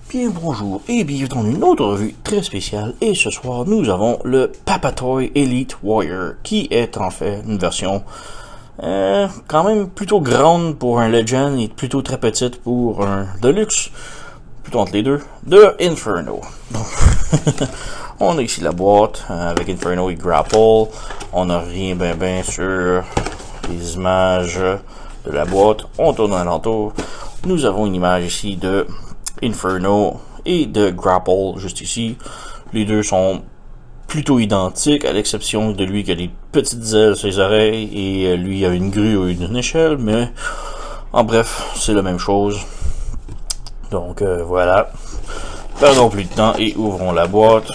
Bien bonjour et bienvenue dans une autre revue très spéciale et ce soir nous avons le Papatoy Elite Warrior qui est en fait une version quand même plutôt grande pour un Legend et plutôt très petite pour un Deluxe, plutôt entre les deux, de Inferno. Donc, on a ici la boîte avec Inferno et Grapple, on n'a rien ben sur les images de la boîte, on tourne alentour, nous avons une image ici de Inferno et de Grapple juste ici. Les deux sont plutôt identiques à l'exception de lui qui a des petites ailes sur les oreilles et lui a une grue ou une échelle, mais en bref c'est la même chose. Donc voilà, perdons plus de temps et ouvrons la boîte.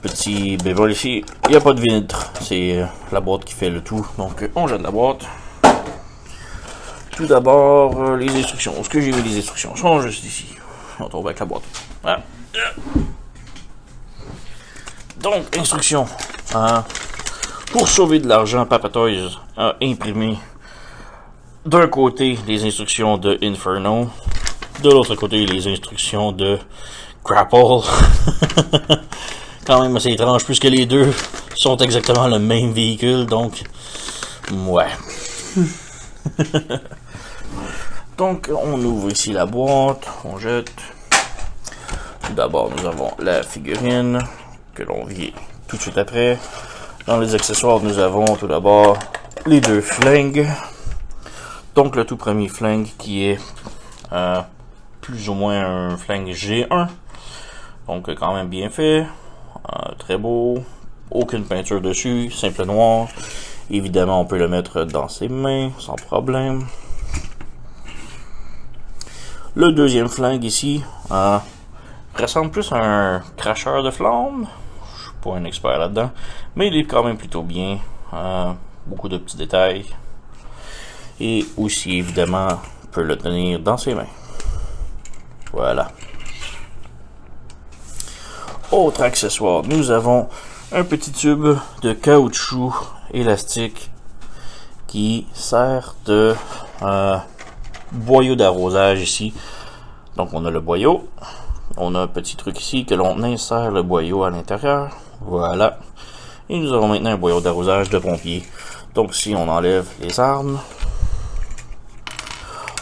Petit bémol ici, il n'y a pas de vitre, c'est la boîte qui fait le tout, donc on jette la boîte. Tout d'abord, les instructions. Ce que j'ai vu, les instructions sont juste ici. On trouve avec la boîte. Voilà. Donc, instructions. Pour sauver de l'argent, Papatoy a imprimé d'un côté les instructions de Inferno, de l'autre côté les instructions de Grapple. Quand même assez étrange, puisque les deux sont exactement le même véhicule, donc... ouais. Donc, on ouvre ici la boîte, on jette. Tout d'abord, nous avons la figurine, que l'on vit tout de suite après. Dans les accessoires, nous avons tout d'abord les deux flingues. Donc, le tout premier flingue qui est plus ou moins un flingue G1. Donc, quand même bien fait. Très beau. Aucune peinture dessus, simple noir. Évidemment, on peut le mettre dans ses mains, sans problème. Le deuxième flingue ici ressemble plus à un cracheur de flammes. Je suis pas un expert là-dedans, mais il est quand même plutôt bien. Beaucoup de petits détails. Et aussi, évidemment, on peut le tenir dans ses mains. Voilà. Autre accessoire, nous avons un petit tube de caoutchouc élastique qui sert de boyau d'arrosage ici. Donc on a le boyau, on a un petit truc ici que l'on insère le boyau à l'intérieur, voilà, et nous avons maintenant un boyau d'arrosage de pompier. Donc si on enlève les armes,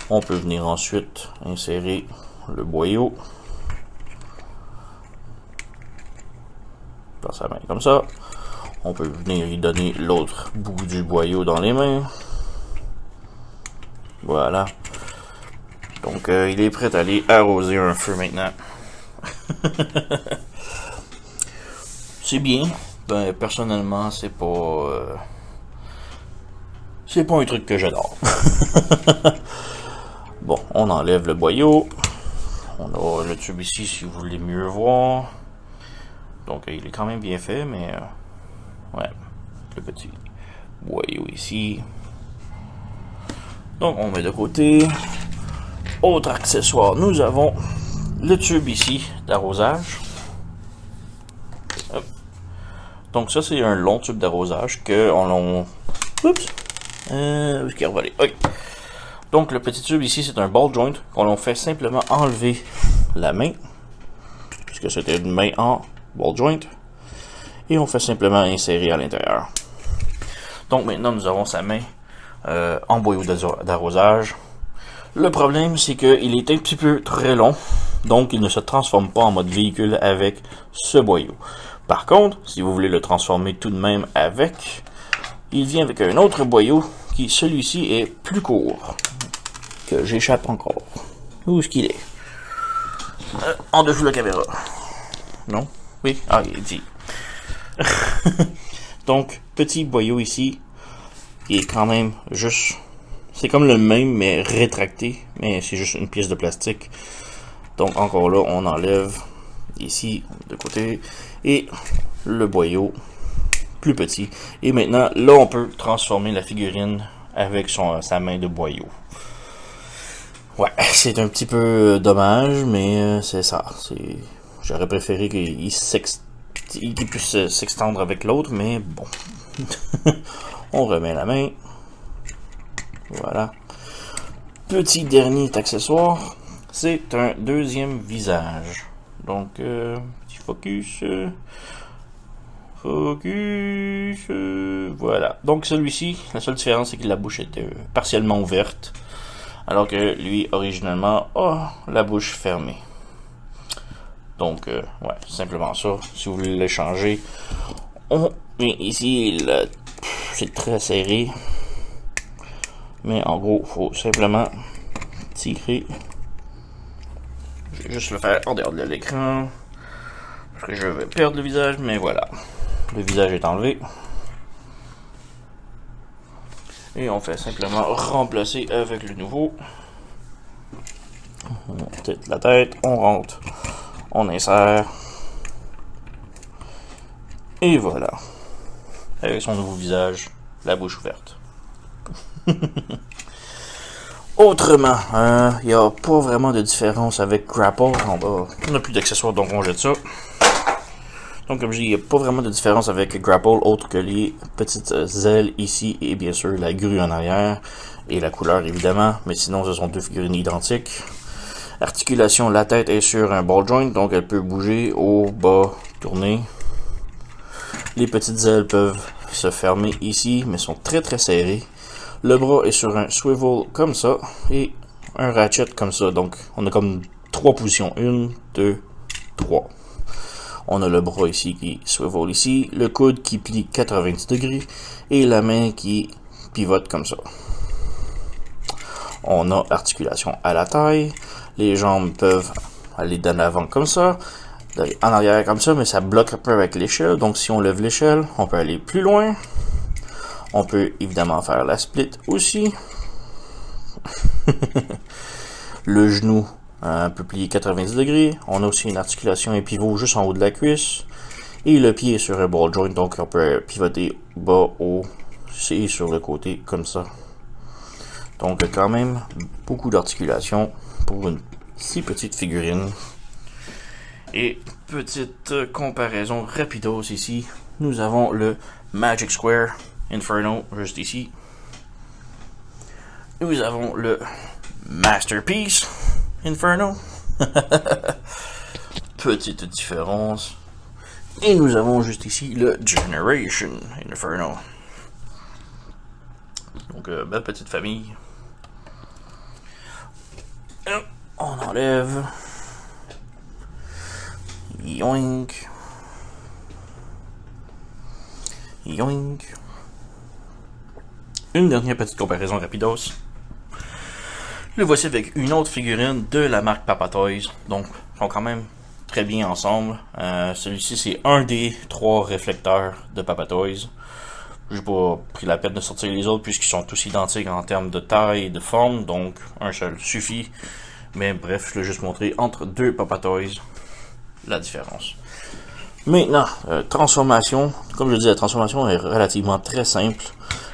on peut venir ensuite insérer le boyau dans sa main comme ça. On peut venir y donner l'autre bout du boyau dans les mains. Voilà. Donc, il est prêt à aller arroser un feu maintenant. C'est bien. Ben, personnellement, c'est pas un truc que j'adore. Bon, on enlève le boyau. On a le tube ici si vous voulez mieux voir. Donc, il est quand même bien fait, mais... ouais, le petit boyau ici. Donc on met de côté. Autre accessoire, nous avons le tube ici d'arrosage. Donc ça c'est un long tube d'arrosage que on... oups! Où est-ce qu'il est revolé? Okay. Donc le petit tube ici c'est un ball joint qu'on fait simplement enlever la main. Puisque c'était une main en ball joint. Et on fait simplement insérer à l'intérieur. Donc maintenant nous avons sa main en boyau d'arrosage. Le problème c'est qu'il est un petit peu très long, donc il ne se transforme pas en mode véhicule avec ce boyau. Par contre, si vous voulez le transformer tout de même avec, il vient avec un autre boyau qui celui-ci est plus court, que j'échappe encore. Où est-ce qu'il est? En dessous de la caméra. Non? Oui? Ah, il est dit. Donc, petit boyau ici, qui est quand même juste... c'est comme le même, mais rétracté, mais c'est juste une pièce de plastique. Donc, encore là, on enlève ici, de côté, et le boyau plus petit. Et maintenant, là, on peut transformer la figurine avec sa main de boyau. Ouais, c'est un petit peu dommage, mais c'est ça. J'aurais préféré qu'il puisse s'extendre avec l'autre, mais bon. On remet la main. Voilà. Petit dernier accessoire. c'est un deuxième visage. Donc, petit focus. Voilà. Donc, celui-ci, la seule différence, c'est que la bouche était partiellement ouverte. Alors que lui, originalement, a la bouche fermée. Donc, ouais, simplement ça. Si vous voulez le changer, on vient ici, c'est très serré. Mais en gros, il faut simplement tirer. Je vais juste le faire en dehors de l'écran. Parce que je vais perdre le visage, mais voilà. Le visage est enlevé. Et on fait simplement remplacer avec le nouveau. On tête la tête, on rentre, on insère. Et voilà. Avec son nouveau visage, la bouche ouverte. Autrement, il n'y a pas vraiment de différence avec Grapple. On n'a plus d'accessoires, donc on jette ça. Donc, comme je dis, il n'y a pas vraiment de différence avec Grapple, autre que les petites ailes ici et bien sûr la grue en arrière et la couleur évidemment. Mais sinon, ce sont deux figurines identiques. Articulation, la tête est sur un ball joint, donc elle peut bouger haut, bas, tourner. Les petites ailes peuvent se fermer ici, mais sont très très serrées. Le bras est sur un swivel comme ça et un ratchet comme ça. Donc, on a comme trois positions. 1, 2, 3. On a le bras ici qui swivel ici, le coude qui plie 90 degrés et la main qui pivote comme ça. On a articulation à la taille, les jambes peuvent aller de l'avant comme ça, en arrière comme ça, mais ça bloque un peu avec l'échelle. Donc si on lève l'échelle, on peut aller plus loin. On peut évidemment faire la split aussi. Le genou peut plier 90 degrés. On a aussi une articulation et pivot juste en haut de la cuisse. Et le pied est sur un ball joint, donc on peut pivoter bas, haut, et sur le côté comme ça. Donc quand même beaucoup d'articulation pour une si petite figurine. Et petite comparaison rapidos ici. Nous avons le Magic Square Inferno juste ici. Nous avons le Masterpiece Inferno. Petite différence. Et nous avons juste ici le Generation Inferno. Donc, belle petite famille. On enlève. Yoink. Yoink. Une dernière petite comparaison rapidos. Le voici avec une autre figurine de la marque Papa Toys. Donc, ils sont quand même très bien ensemble. Celui-ci, c'est un des 3 réflecteurs de Papa Toys. J'ai pas pris la peine de sortir les autres puisqu'ils sont tous identiques en termes de taille et de forme. Donc, un seul suffit. Mais bref, je l'ai juste montré entre 2 Papa Toys la différence. Maintenant, transformation. Comme je dis, la transformation est relativement très simple,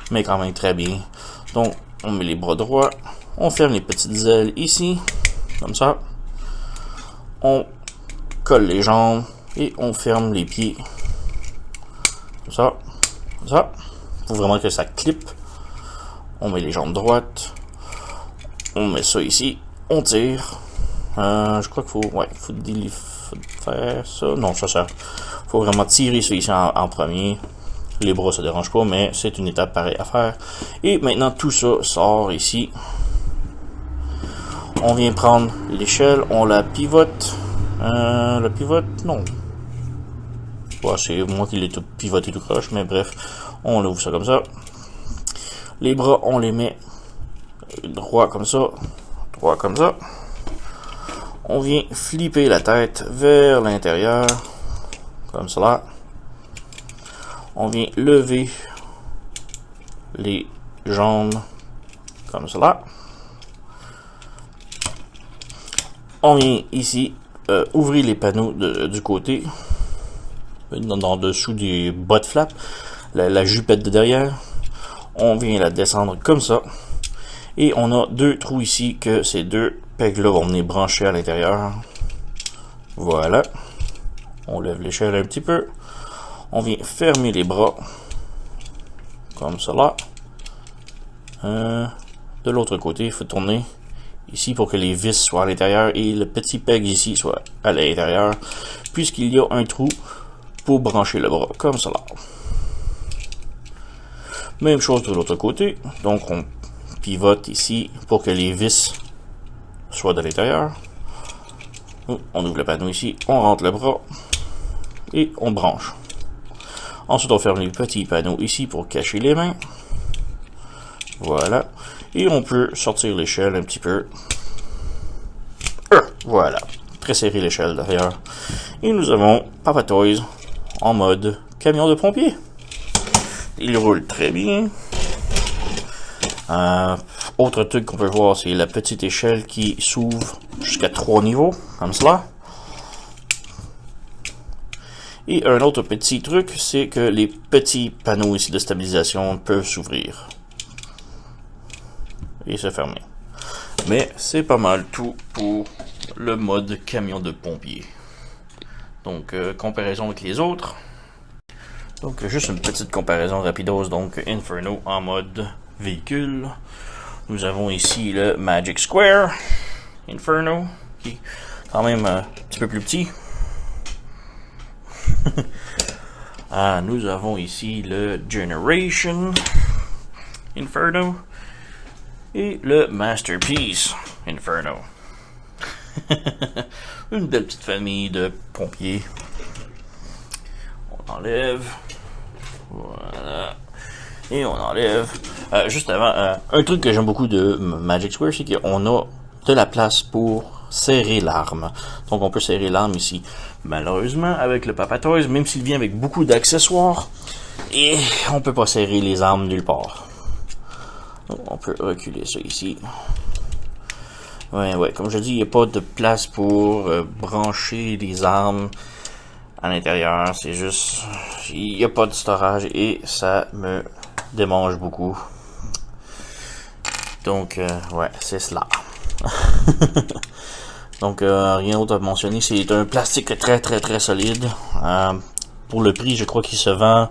mais quand même très bien. Donc, on met les bras droits. On ferme les petites ailes ici, comme ça. On colle les jambes et on ferme les pieds. Comme ça. Comme ça. Faut vraiment que ça clippe. On met les jambes droites. On met ça ici. On tire. Je crois qu'il faut... Ouais, faut faire ça. Non, ça sert. Faut vraiment tirer ça ici en premier. Les bras, ça dérange pas, mais c'est une étape pareille à faire. Et maintenant, tout ça sort ici. On vient prendre l'échelle, on la pivote. La pivote, non. Ouais, c'est moi qui l'ai tout pivoté tout croche, mais bref, on ouvre ça comme ça. Les bras, on les met droit comme ça, droit comme ça. On vient flipper la tête vers l'intérieur, comme cela. On vient lever les jambes, comme cela. On vient ici ouvrir les panneaux du côté, en dessous des bas de flap, la jupette de derrière. On vient la descendre comme ça. Et on a 2 trous ici que ces 2 pegs-là vont venir brancher à l'intérieur. Voilà. On lève l'échelle un petit peu. On vient fermer les bras. Comme cela. De l'autre côté, il faut tourner. ici pour que les vis soient à l'intérieur et le petit peg ici soit à l'intérieur, puisqu'il y a un trou pour brancher le bras, comme cela. Même chose de l'autre côté, donc on pivote ici pour que les vis soient de l'intérieur. On ouvre le panneau ici, on rentre le bras et on branche. Ensuite, on ferme les petits panneaux ici pour cacher les mains. Voilà. Et on peut sortir l'échelle un petit peu. Voilà. Très serré l'échelle derrière. Et nous avons Papa Toys en mode camion de pompier. Il roule très bien. Autre truc qu'on peut voir, c'est la petite échelle qui s'ouvre jusqu'à 3 niveaux, comme cela. Et un autre petit truc, c'est que les petits panneaux ici de stabilisation peuvent s'ouvrir et se fermer. Mais c'est pas mal tout pour le mode camion de pompier. Donc, comparaison avec les autres. Donc, juste une petite comparaison rapidos. Donc, Inferno en mode véhicule. Nous avons ici le Magic Square Inferno, qui est quand même un petit peu plus petit. Nous avons ici le Generation Inferno et le Masterpiece Inferno. Une belle petite famille de pompiers. On enlève. Voilà. Et on enlève. Juste avant, un truc que j'aime beaucoup de Magic Square, c'est qu'on a de la place pour serrer l'arme. Donc on peut serrer l'arme ici. Malheureusement, avec le Papa Toys, même s'il vient avec beaucoup d'accessoires, et on peut pas serrer les armes nulle part. Donc, on peut reculer ça ici. Ouais, comme je dis, il n'y a pas de place pour brancher les armes à l'intérieur. C'est juste, il n'y a pas de storage et ça me démange beaucoup. Donc, ouais, c'est cela. Donc, rien d'autre à mentionner. C'est un plastique très solide. Pour le prix, je crois qu'il se vend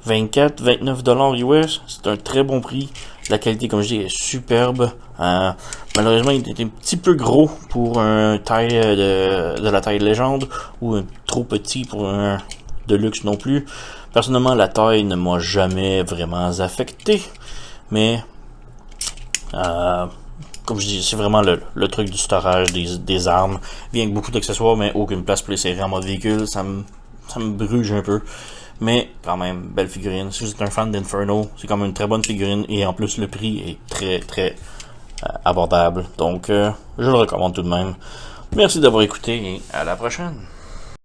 24-29$ US. C'est un très bon prix. La qualité, comme je dis, est superbe. Malheureusement, il est un petit peu gros pour un taille de la taille légende, ou trop petit pour un de luxe non plus. Personnellement, la taille ne m'a jamais vraiment affecté, mais comme je dis, c'est vraiment le truc du storage des armes. Bien avec beaucoup d'accessoires, mais aucune place pour les serrer en mode véhicule, ça me bruge un peu. Mais quand même, belle figurine. Si vous êtes un fan d'Inferno, c'est quand même une très bonne figurine. Et en plus, le prix est très abordable. Donc, je le recommande tout de même. Merci d'avoir écouté et à la prochaine.